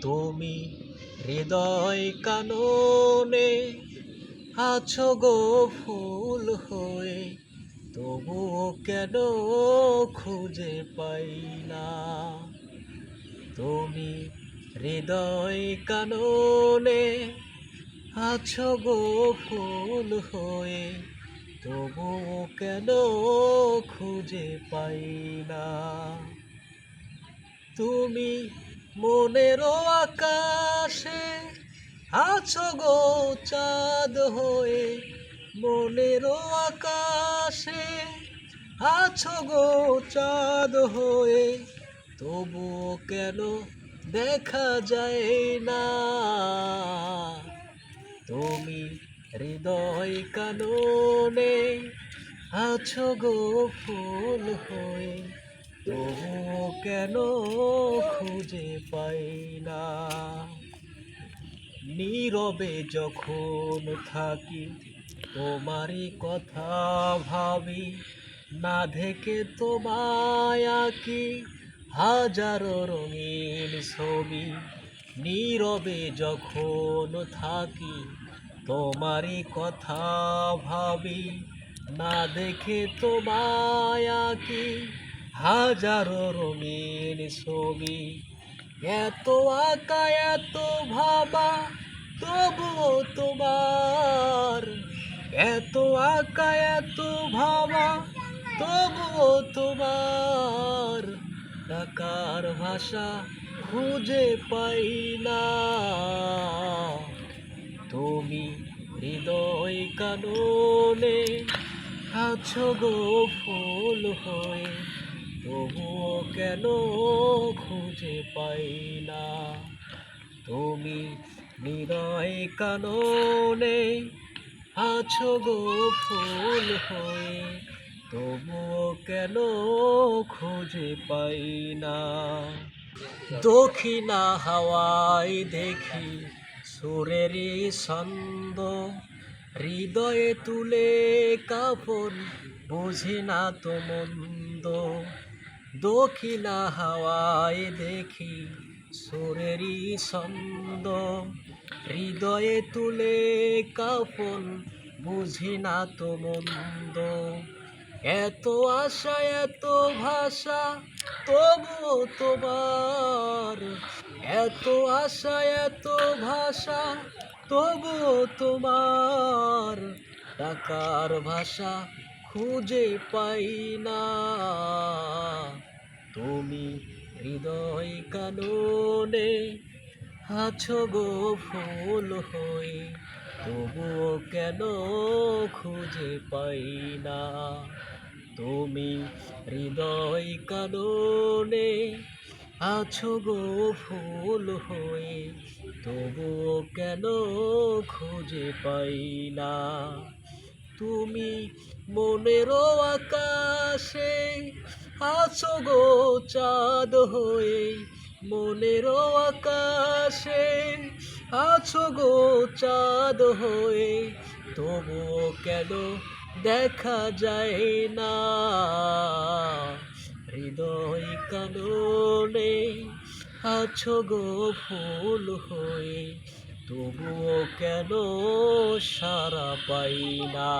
তুমি হৃদয় কাননে আছো গো ফুল হয়ে, তবুও কেন খুঁজে পাই না। তুমি হৃদয় কাননে আছো গো ফুল হয়ে, তবুও কেন খুঁজে পাই না। তুমি মনেরও আকাশে আছো গো চাঁদ হয়ে, মনেরও আকাশে আছো গো চাঁদ হয়ে, তবুও কেন দেখা যায় না। তুমি হৃদয় কাননে আছো গো ফুল হয়ে, তবুও কেন খুঁজে পাই না। নীরবে যখন থাকি তোমারই কথা ভাবি, না দেখে তোমায় আঁকি হাজারো রঙিন ছবি। নীরবে যখন থাকি তোমারই কথা ভাবি, না দেখে তোমায় আঁকি হাজারো রঙিন ছবি। এত আঁকা এত ভাবা তবুও তোমার, এত আঁকা এত ভাবা তবুও তোমার টাকার ভাষা খুঁজে পাই না। তুমি হৃদয় কাননে আছো গো ফুল হয়ে, তবুও কেন খুঁজে পাই না। তুমি হৃদয় কাননে আছো গো ফুল হয়ে, তবুও কেন খুঁজে পাই না। দক্ষিণা হাওয়ায় দেখি সুরেরই ছন্দ, হৃদয়ে তুলে কাফন বুঝি না তো মন্দ। দক্ষিণা হাওয়ায় দেখি সুরেরই ছন্দ, হৃদয়ে তুলে কাফন বুঝি না তো মন্দ। এত আশা এত ভাষা তবুও তোমার, এত আশা এত ভাষা তবুও তোমার টাকার ভাষা খুঁজে পাই না। তুমি হৃদয় কাননে আছো গো ফুল হয়ে, তবুও কেন খুঁজে পাই না। তুমি হৃদয় কাননে আছো গো ফুল হয়ে, তবুও কেন খুঁজে পাই না। তুমি মনেরও আকাশে আছো গো চাঁদ হয়ে, মনেরও আকাশে আছো গো চাঁদ হয়ে, তবুও কেন দেখা যায় না। হৃদয় কাননে আছো গো ফুল হয়ে, তবুও কেন সাড়া পাই না।